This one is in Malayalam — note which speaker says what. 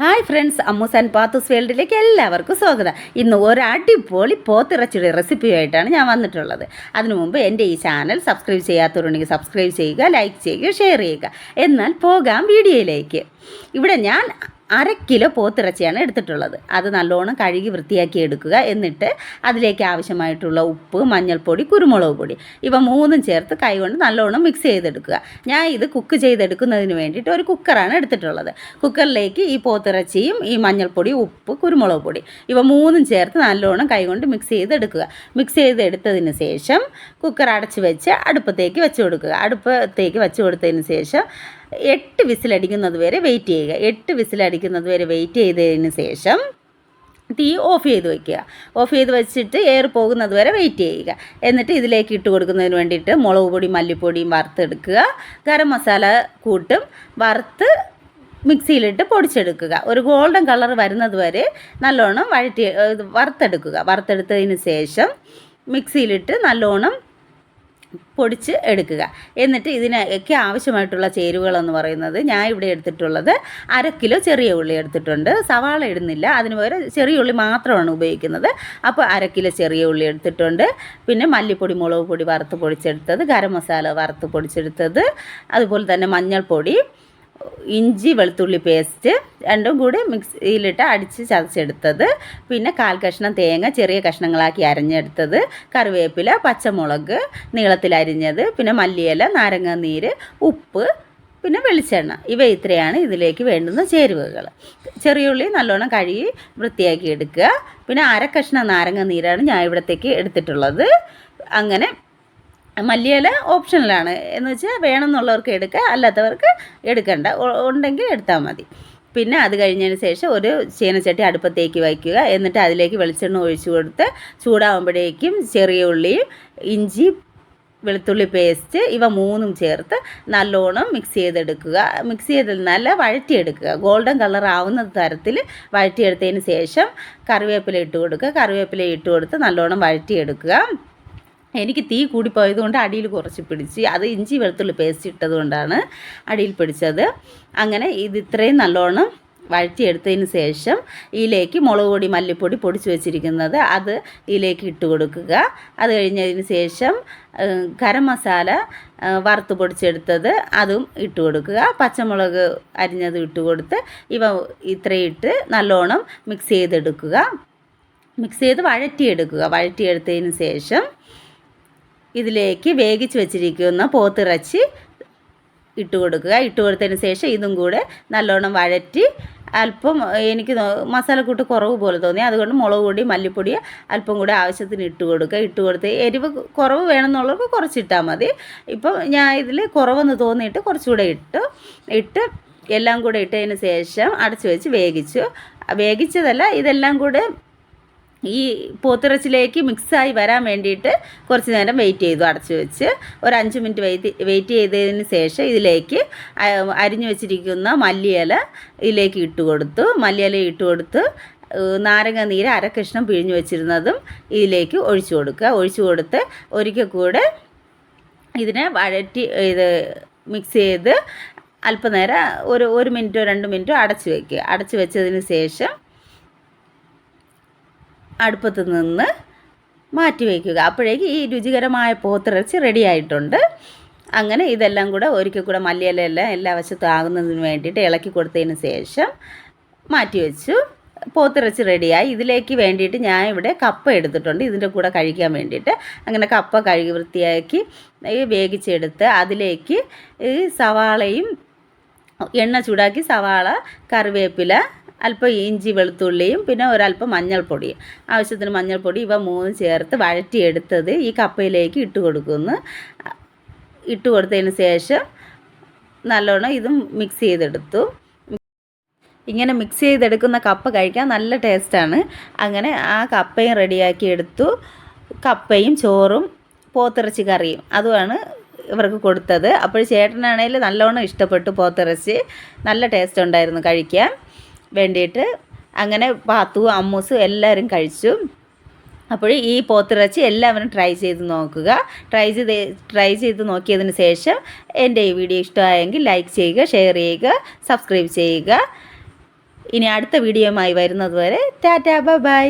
Speaker 1: Hi friends, Ammus and Pathus വേൾഡിലേക്ക് എല്ലാവർക്കും സ്വാഗതം. ഇന്ന് ഒരു അടിപൊളി പോത്തിറച്ചിയുടെ റെസിപ്പിയായിട്ടാണ് ഞാൻ വന്നിട്ടുള്ളത്. അതിനു മുമ്പ് എൻ്റെ ഈ ചാനൽ സബ്സ്ക്രൈബ് ചെയ്യാത്തവരുണ്ടെങ്കിൽ സബ്സ്ക്രൈബ് ചെയ്യുക, ലൈക്ക് ചെയ്യുക, ഷെയർ ചെയ്യുക. എന്നാൽ പോകാം വീഡിയോയിലേക്ക്. ഇവിടെ ഞാൻ 1/2 കിലോ പോത്തിറച്ചിയാണ് എടുത്തിട്ടുള്ളത്. അത് നല്ലോണം കഴുകി വൃത്തിയാക്കി എടുക്കുക. എന്നിട്ട് അതിലേക്ക് ആവശ്യമായിട്ടുള്ള ഉപ്പ്, മഞ്ഞൾപ്പൊടി, കുരുമുളക് പൊടി ഇവ മൂന്നും ചേർത്ത് കൈകൊണ്ട് നല്ലോണം മിക്സ് ചെയ്തെടുക്കുക. ഞാൻ ഇത് കുക്ക് ചെയ്തെടുക്കുന്നതിന് വേണ്ടിയിട്ട് ഒരു കുക്കറാണ് എടുത്തിട്ടുള്ളത്. കുക്കറിലേക്ക് ഈ പോത്തിറച്ചിയും ഈ മഞ്ഞൾപ്പൊടി, ഉപ്പ്, കുരുമുളക് പൊടി ഇവ മൂന്നും ചേർത്ത് നല്ലോണം കൈകൊണ്ട് മിക്സ് ചെയ്തെടുക്കുക. മിക്സ് ചെയ്തെടുത്തതിന് ശേഷം കുക്കർ അടച്ച് വെച്ച് അടുപ്പത്തേക്ക് വെച്ച് കൊടുക്കുക. അടുപ്പത്തേക്ക് വെച്ച് കൊടുത്തതിന് ശേഷം 8 വിസിലടിക്കുന്നത് വരെ വെയിറ്റ് ചെയ്യുക. 8 വിസിലടിക്കുന്നത് വരെ വെയിറ്റ് ചെയ്തതിന് ശേഷം തീ ഓഫ് ചെയ്ത് വയ്ക്കുക. ഓഫ് ചെയ്ത് വെച്ചിട്ട് എയർ പോകുന്നത് വരെ വെയിറ്റ് ചെയ്യുക. എന്നിട്ട് ഇതിലേക്ക് ഇട്ട് കൊടുക്കുന്നതിന് വേണ്ടിയിട്ട് മുളക് പൊടി, മല്ലിപ്പൊടിയും വറുത്തെടുക്കുക. ഗരം മസാല കൂട്ടും വറുത്ത് മിക്സിയിലിട്ട് പൊടിച്ചെടുക്കുക. ഒരു ഗോൾഡൻ കളർ വരുന്നത് വരെ നല്ലോണം വറുത്തെടുക്കുക. വറുത്തെടുത്തതിന് ശേഷം മിക്സിയിലിട്ട് നല്ലോണം പൊടിച്ച് എടുക്കുക. എന്നിട്ട് ഇതിനൊക്കെ ആവശ്യമായിട്ടുള്ള ചേരുവകളെന്ന് പറയുന്നത് ഞാൻ ഇവിടെ എടുത്തിട്ടുള്ളത് 1/2 കിലോ ചെറിയ ഉള്ളി എടുത്തിട്ടുണ്ട്. സവാള ഇടുന്നില്ല, അതിന് പകരം ചെറിയ ഉള്ളി മാത്രമാണ് ഉപയോഗിക്കുന്നത്. അപ്പോൾ 1/2 കിലോ ചെറിയ ഉള്ളി എടുത്തിട്ടുണ്ട്. പിന്നെ മല്ലിപ്പൊടി, മുളക് പൊടി വറുത്ത് പൊടിച്ചെടുത്തത്, ഗരം മസാല വറുത്ത് പൊടിച്ചെടുത്തത്, അതുപോലെ തന്നെ മഞ്ഞൾപ്പൊടി, ഇഞ്ചി വെളുത്തുള്ളി പേസ്റ്റ് രണ്ടും കൂടി മിക്സിയിലിട്ട് അടിച്ച് ചതച്ചെടുത്തത്, പിന്നെ 1/4 കഷ്ണം തേങ്ങ ചെറിയ കഷ്ണങ്ങളാക്കി അരിഞ്ഞെടുത്തത്, കറിവേപ്പില, പച്ചമുളക് നീളത്തിൽ അരിഞ്ഞത്, പിന്നെ മല്ലിയില, നാരങ്ങ നീര്, ഉപ്പ്, പിന്നെ വെളിച്ചെണ്ണ. ഇവ ഇത്രയാണ് ഇതിലേക്ക് വേണ്ടുന്ന ചേരുവകൾ. ചെറിയുള്ളി നല്ലോണം കഴുകി വൃത്തിയാക്കി എടുക്കുക. പിന്നെ 1/2 കഷ്ണം നാരങ്ങ നീരാണ് ഞാൻ ഇവിടത്തേക്ക് എടുത്തിട്ടുള്ളത്. അങ്ങനെ മല്ലിയില ഓപ്ഷണലാണ്, എന്ന് വെച്ചാൽ വേണമെന്നുള്ളവർക്ക് എടുക്കുക, അല്ലാത്തവർക്ക് എടുക്കണ്ട, ഉണ്ടെങ്കിൽ എടുത്താൽ മതി. പിന്നെ അത് കഴിഞ്ഞതിന് ശേഷം ഒരു ചീനച്ചട്ടി അടുപ്പത്തേക്ക് വയ്ക്കുക. എന്നിട്ട് അതിലേക്ക് വെളിച്ചെണ്ണ ഒഴിച്ചു കൊടുത്ത് ചൂടാകുമ്പോഴേക്കും ചെറിയ ഉള്ളിയും ഇഞ്ചി വെളുത്തുള്ളി പേസ്റ്റ് ഇവ മൂന്നും ചേർത്ത് നല്ലോണം മിക്സ് ചെയ്തെടുക്കുക. മിക്സ് ചെയ്ത് നല്ല വഴറ്റിയെടുക്കുക. ഗോൾഡൻ കളർ ആവുന്ന തരത്തിൽ വഴറ്റിയെടുത്തതിന് ശേഷം കറിവേപ്പില ഇട്ട് കൊടുക്കുക. കറിവേപ്പില ഇട്ട് കൊടുത്ത് നല്ലോണം വഴറ്റിയെടുക്കുക. എനിക്ക് തീ കൂടിപ്പോയതുകൊണ്ട് അടിയിൽ കുറച്ച് പിടിച്ച്, അത് ഇഞ്ചി വെളുത്തുള്ളി പേസ്റ്റ് ഇട്ടതുകൊണ്ടാണ് അടിയിൽ പിടിച്ചത്. അങ്ങനെ ഇത്രയും നല്ലോണം വഴറ്റിയെടുത്തതിന് ശേഷം ഇതിലേക്ക് മുളക് പൊടി, മല്ലിപ്പൊടി പൊടിച്ച് വെച്ചിരിക്കുന്നത് അത് ഇതിലേക്ക് ഇട്ട് കൊടുക്കുക. അത് കഴിഞ്ഞതിന് ശേഷം ഗരം മസാല വറുത്ത് പൊടിച്ചെടുത്തത് അതും ഇട്ട് കൊടുക്കുക. പച്ചമുളക് അരിഞ്ഞത് ഇട്ട് കൊടുത്ത് ഇവ ഇത്രയും ഇട്ട് നല്ലോണം മിക്സ് ചെയ്തെടുക്കുക. മിക്സ് ചെയ്ത് വഴറ്റിയെടുക്കുക. വഴറ്റിയെടുത്തതിന് ശേഷം ഇതിലേക്ക് വേവിച്ച് വെച്ചിരിക്കുന്ന പോത്തിറച്ചി ഇട്ട് കൊടുക്കുക. ഇട്ട് കൊടുത്തതിന് ശേഷം ഇതും കൂടെ നല്ലോണം വഴറ്റി അല്പം എനിക്ക് മസാലക്കൂട്ട് കുറവ് പോലെ തോന്നി, അതുകൊണ്ട് മുളക് പൊടി, മല്ലിപ്പൊടി അല്പം കൂടെ ആവശ്യത്തിന് ഇട്ട് കൊടുക്കുക. ഇട്ട് കൊടുത്ത് എരിവ് കുറവ് വേണമെന്നുള്ളവർക്ക് കുറച്ചിട്ടാൽ മതി. ഇപ്പം ഞാൻ ഇതിൽ കുറവെന്ന് തോന്നിയിട്ട് കുറച്ചുകൂടെ ഇട്ട് എല്ലാം കൂടെ ഇട്ടതിന് ശേഷം അടച്ചു വെച്ച് വേവിച്ചതല്ല, ഇതെല്ലാം കൂടെ ഈ പോത്തിറച്ചിലേക്ക് മിക്സായി വരാൻ വേണ്ടിയിട്ട് കുറച്ച് നേരം വെയിറ്റ് ചെയ്തു. അടച്ചു വെച്ച് ഒരു 5 മിനിറ്റ് വെയിറ്റ് ചെയ്തതിന് ശേഷം ഇതിലേക്ക് അരിഞ്ഞു വെച്ചിരിക്കുന്ന മല്ലിയില ഇതിലേക്ക് ഇട്ട് കൊടുത്തു. മല്ലിയില ഇട്ട് കൊടുത്ത് നാരങ്ങ നീര് 1/2 കഷ്ണം പിഴിഞ്ഞു വെച്ചിരുന്നതും ഇതിലേക്ക് ഒഴിച്ചു കൊടുക്കുക. ഒഴിച്ചു കൊടുത്ത് ഒരിക്കൽ കൂടെ ഇതിനെ മിക്സ് ചെയ്ത് അല്പനേരം ഒരു മിനിറ്റോ 2 മിനിറ്റോ അടച്ചു വയ്ക്കുക. അടച്ചു വെച്ചതിന് ശേഷം അടുപ്പത്ത് നിന്ന് മാറ്റി വയ്ക്കുക. അപ്പോഴേക്ക് ഈ രുചികരമായ പോത്തിറച്ചി റെഡി ആയിട്ടുണ്ട്. അങ്ങനെ ഇതെല്ലാം കൂടെ ഒരിക്കൽ കൂടെ മല്ലിയിലെല്ലാം എല്ലാ വശത്തും ആകുന്നതിന് വേണ്ടിയിട്ട് ഇളക്കി കൊടുത്തതിന് ശേഷം മാറ്റി വെച്ചു. പോത്തിറച്ചി റെഡിയായി. ഇതിലേക്ക് വേണ്ടിയിട്ട് ഞാൻ ഇവിടെ കപ്പ എടുത്തിട്ടുണ്ട്, ഇതിൻ്റെ കൂടെ കഴിക്കാൻ വേണ്ടിയിട്ട്. അങ്ങനെ കപ്പ കഴുകി വൃത്തിയാക്കി വേവിച്ചെടുത്ത് അതിലേക്ക് ഈ സവാളയും എണ്ണ ചൂടാക്കി സവാള, കറിവേപ്പില, അല്പം ഇഞ്ചി വെളുത്തുള്ളിയും പിന്നെ ഒരല്പം മഞ്ഞൾപ്പൊടിയും, ആവശ്യത്തിന് മഞ്ഞൾപ്പൊടി ഇവ മൂന്നും ചേർത്ത് വഴറ്റിയെടുത്തത് ഈ കപ്പയിലേക്ക് ഇട്ട് കൊടുക്കുന്നു. ഇട്ട് കൊടുത്തതിന് ശേഷം നല്ലോണം ഇതും മിക്സ് ചെയ്തെടുത്തു. ഇങ്ങനെ മിക്സ് ചെയ്തെടുക്കുന്ന കപ്പ കഴിക്കാൻ നല്ല ടേസ്റ്റാണ്. അങ്ങനെ ആ കപ്പയും റെഡിയാക്കി എടുത്തു. കപ്പയും ചോറും പോത്തിറച്ചി കറിയും അതുമാണ് ഇവർക്ക് കൊടുത്തത്. അപ്പോൾ ചേട്ടനാണെങ്കിൽ നല്ലോണം ഇഷ്ടപ്പെട്ടു പോത്തിറച്ചി, നല്ല ടേസ്റ്റ് ഉണ്ടായിരുന്നു കഴിക്കാൻ വേണ്ടിയിട്ട്. അങ്ങനെ പാത്തുവും അമ്മൂസും എല്ലാവരും കഴിച്ചു. അപ്പോൾ ഈ പോത്തിറച്ചി എല്ലാവരും ട്രൈ ചെയ്ത് നോക്കുക. ട്രൈ ചെയ്ത് നോക്കിയതിന് ശേഷം എൻ്റെ ഈ വീഡിയോ ഇഷ്ടമായെങ്കിൽ ലൈക്ക് ചെയ്യുക, ഷെയർ ചെയ്യുക, സബ്സ്ക്രൈബ് ചെയ്യുക. ഇനി അടുത്ത വീഡിയോയുമായി വരുന്നത് വരെ ടാറ്റാ ബൈ.